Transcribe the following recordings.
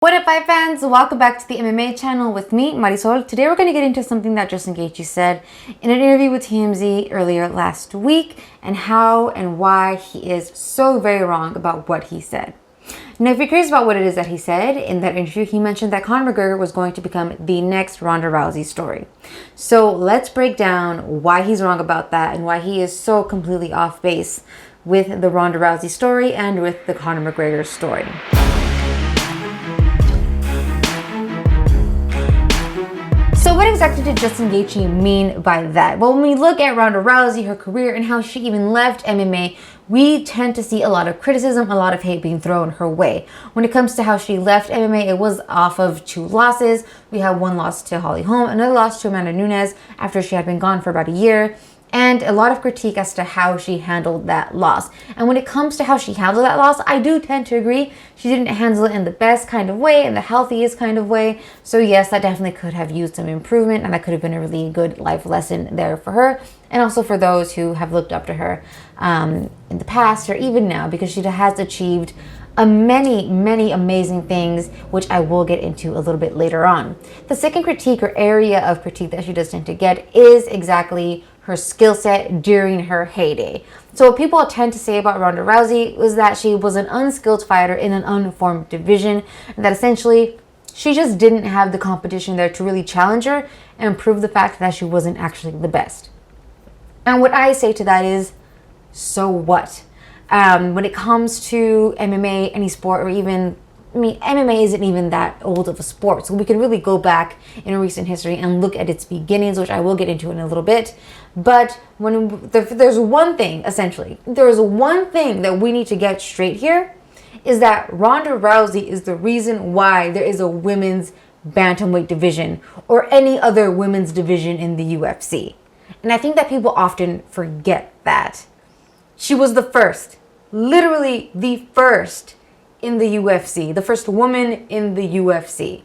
What up, fight fans? Welcome back to the MMA channel with me, Marisol. Today we're going to get into something that Justin Gaethje said in an interview with TMZ earlier last week and how and why he is so very wrong about what he said. Now, if you're curious about what it is that he said in that interview, he mentioned that Conor McGregor was going to become the next Ronda Rousey story. So let's break down why he's wrong about that and why he is so completely off base with the Ronda Rousey story and with the Conor McGregor story. So what exactly did Justin Gaethje mean by that? Well, when we look at Ronda Rousey, her career, and how she even left MMA, we tend to see a lot of criticism, a lot of hate being thrown her way. When it comes to how she left MMA, it was off of 2 losses. We had 1 loss to Holly Holm, another loss to Amanda Nunes after she had been gone for about a year, and a lot of critique as to how she handled that loss. And when it comes to how she handled that loss, I do tend to agree. She didn't handle it in the best kind of way, in the healthiest kind of way. So yes, that definitely could have used some improvement, and that could have been a really good life lesson there for her. And also for those who have looked up to her in the past or even now, because she has achieved many amazing things, which I will get into a little bit later on. The second critique or area of critique that she does tend to get is exactly her skill set during her heyday. So what people tend to say about Ronda Rousey was that she was an unskilled fighter in an unformed division, and that essentially she just didn't have the competition there to really challenge her and prove the fact that she wasn't actually the best. And what I say to that is, so what? When it comes to MMA, any sport, or even, MMA isn't even that old of a sport. So we can really go back in recent history and look at its beginnings, which I will get into in a little bit. But there's one thing, essentially, there's one thing that we need to get straight here, is that Ronda Rousey is the reason why there is a women's bantamweight division or any other women's division in the UFC. And I think that people often forget that. She was the first, literally the first in the UFC, the first woman in the UFC.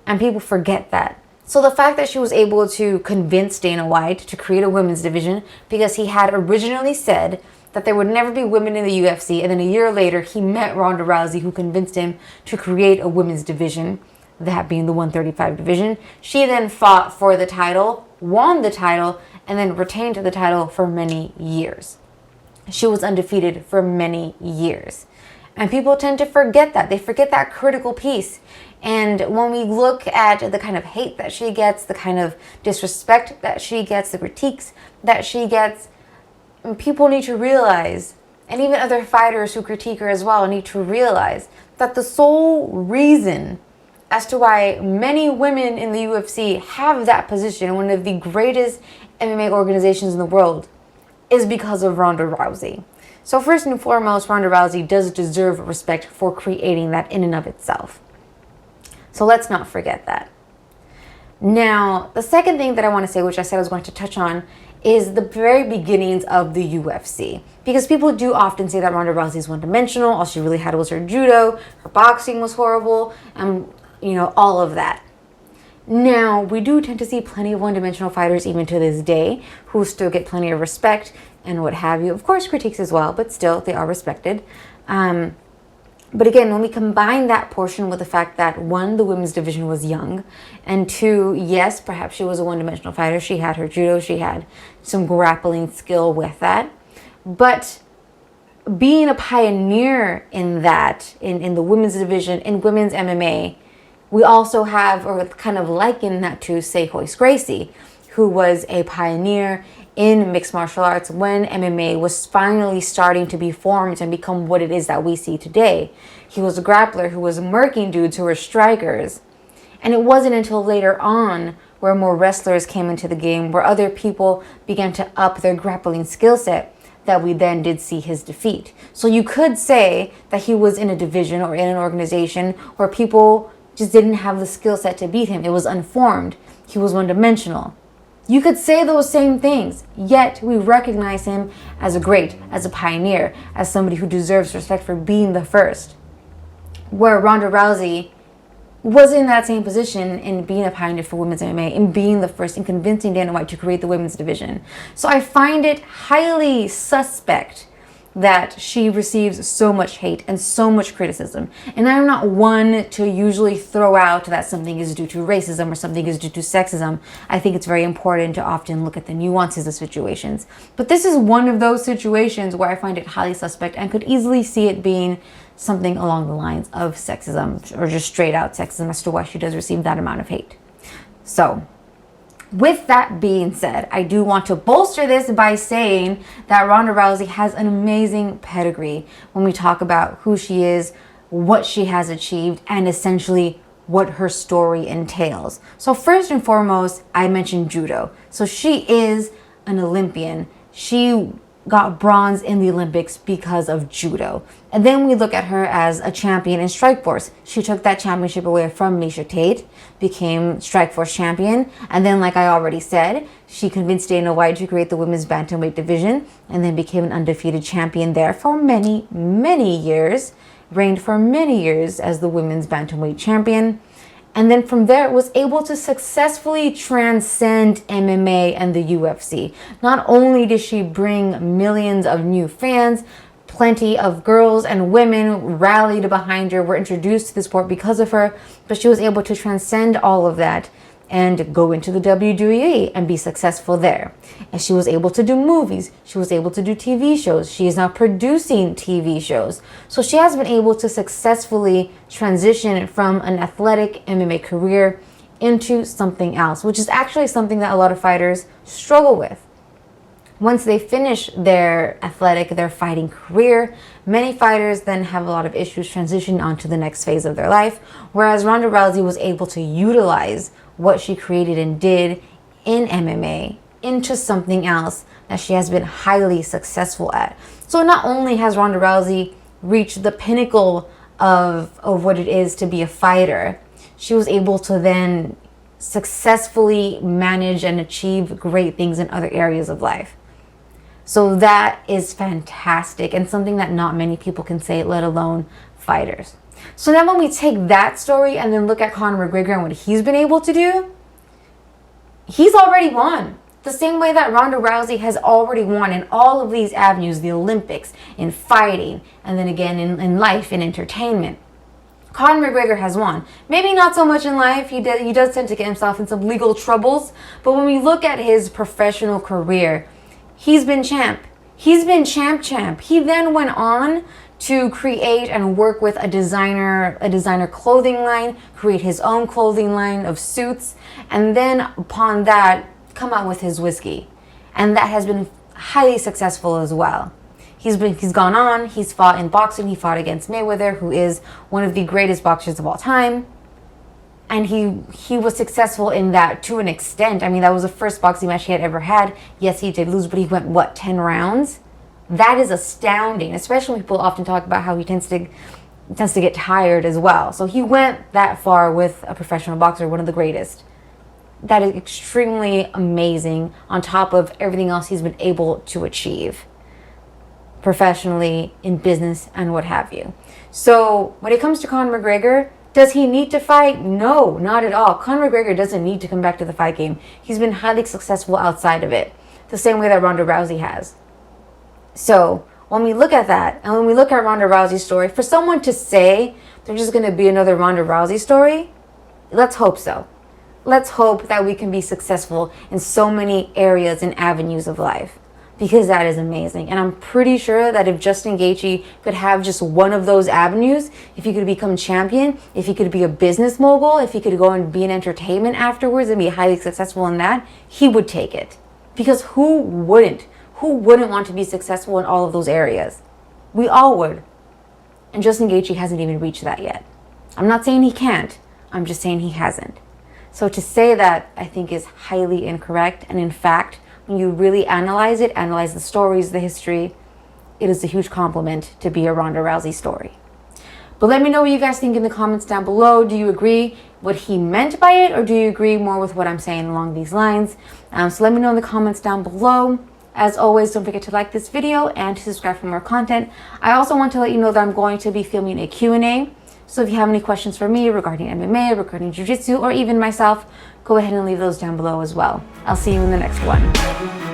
And people forget that. So the fact that she was able to convince Dana White to create a women's division, because he had originally said that there would never be women in the UFC, and then a year later he met Ronda Rousey, who convinced him to create a women's division, that being the 135 division. She then fought for the title, won the title, and then retained the title for many years. She was undefeated for many years. And people tend to forget that. They forget that critical piece. And when we look at the kind of hate that she gets, the kind of disrespect that she gets, the critiques that she gets, people need to realize, and even other fighters who critique her as well need to realize, that the sole reason as to why many women in the UFC have that position, one of the greatest MMA organizations in the world, is because of Ronda Rousey. So first and foremost, Ronda Rousey does deserve respect for creating that in and of itself. So let's not forget that. Now, the second thing that I want to say, which I said I was going to touch on, is the very beginnings of the UFC. Because people do often say that Ronda Rousey is one-dimensional. All she really had was her judo, her boxing was horrible, and all of that. Now, we do tend to see plenty of one-dimensional fighters even to this day who still get plenty of respect and what have you. Of course, critiques as well, but still, they are respected. But again, when we combine that portion with the fact that 1, the women's division was young, and 2, yes, perhaps she was a one-dimensional fighter. She had her judo, she had some grappling skill with that. But being a pioneer in that, in the women's division, in women's MMA, we also have, or kind of liken that to, say, Royce Gracie, who was a pioneer in mixed martial arts when MMA was finally starting to be formed and become what it is that we see today. He was a grappler who was murking dudes who were strikers. And it wasn't until later on where more wrestlers came into the game, where other people began to up their grappling skill set, that we then did see his defeat. So you could say that he was in a division or in an organization where people just didn't have the skill set to beat him. It was unformed. He was one-dimensional. You could say those same things, yet we recognize him as a great, as a pioneer, as somebody who deserves respect for being the first. Where Ronda Rousey was in that same position in being a pioneer for women's MMA, in being the first, in convincing Dana White to create the women's division. So I find it highly suspect that she receives so much hate and so much criticism. And I'm not one to usually throw out that something is due to racism or something is due to sexism. I think it's very important to often look at the nuances of situations. But this is one of those situations where I find it highly suspect and could easily see it being something along the lines of sexism or just straight out sexism as to why she does receive that amount of hate. So, with that being said, I do want to bolster this by saying that Ronda Rousey has an amazing pedigree when we talk about who she is, what she has achieved, and essentially what her story entails. So first and foremost, I mentioned judo. So she is an Olympian. She got bronze in the Olympics because of judo. And then we look at her as a champion in Strikeforce. She took that championship away from Misha Tate, became Strikeforce champion, and then, like I already said, she convinced Dana White to create the women's bantamweight division, and then became an undefeated champion there for many, many years, reigned for many years as the women's bantamweight champion. And then from there was able to successfully transcend MMA and the UFC. Not only did she bring millions of new fans, plenty of girls and women rallied behind her, were introduced to the sport because of her, but she was able to transcend all of that and go into the WWE and be successful there. And she was able to do movies. She was able to do TV shows. She is now producing TV shows. So she has been able to successfully transition from an athletic MMA career into something else, which is actually something that a lot of fighters struggle with. Once they finish their fighting career, many fighters then have a lot of issues transitioning onto the next phase of their life, whereas Ronda Rousey was able to utilize what she created and did in MMA into something else that she has been highly successful at. So not only has Ronda Rousey reached the pinnacle of what it is to be a fighter, she was able to then successfully manage and achieve great things in other areas of life. So that is fantastic and something that not many people can say, let alone fighters. So now when we take that story and then look at Conor McGregor and what he's been able to do, he's already won. The same way that Ronda Rousey has already won in all of these avenues, the Olympics, in fighting, and then again in life, in entertainment. Conor McGregor has won. Maybe not so much in life. He does tend to get himself in some legal troubles. But when we look at his professional career, he's been champ. He's been champ. He then went on to create and work with a designer clothing line, create his own clothing line of suits, and then upon that, come out with his whiskey. And that has been highly successful as well. He's gone on, he's fought in boxing, he fought against Mayweather, who is one of the greatest boxers of all time. And he was successful in that to an extent. I mean, that was the first boxing match he had ever had. Yes, he did lose, but he went, 10 rounds? That is astounding, especially when people often talk about how he tends to get tired as well. So he went that far with a professional boxer, one of the greatest. That is extremely amazing on top of everything else he's been able to achieve professionally, in business, and what have you. So when it comes to Conor McGregor, does he need to fight? No, not at all. Conor McGregor doesn't need to come back to the fight game. He's been highly successful outside of it, the same way that Ronda Rousey has. So when we look at that, and when we look at Ronda Rousey's story, for someone to say there's just going to be another Ronda Rousey story, let's hope so. Let's hope that we can be successful in so many areas and avenues of life, because that is amazing. And I'm pretty sure that if Justin Gaethje could have just one of those avenues, if he could become champion, if he could be a business mogul, if he could go and be in entertainment afterwards and be highly successful in that, he would take it. Because who wouldn't? Who wouldn't want to be successful in all of those areas? We all would. And Justin Gaethje hasn't even reached that yet. I'm not saying he can't. I'm just saying he hasn't. So to say that, I think, is highly incorrect. And in fact, when you really analyze the stories, the history, it is a huge compliment to be a Ronda Rousey story. But let me know what you guys think in the comments down below. Do you agree what he meant by it, or do you agree more with what I'm saying along these lines? So let me know in the comments down below. As always, don't forget to like this video and to subscribe for more content. I also want to let you know that I'm going to be filming a Q&A. So if you have any questions for me regarding MMA, regarding Jiu-Jitsu, or even myself, go ahead and leave those down below as well. I'll see you in the next one.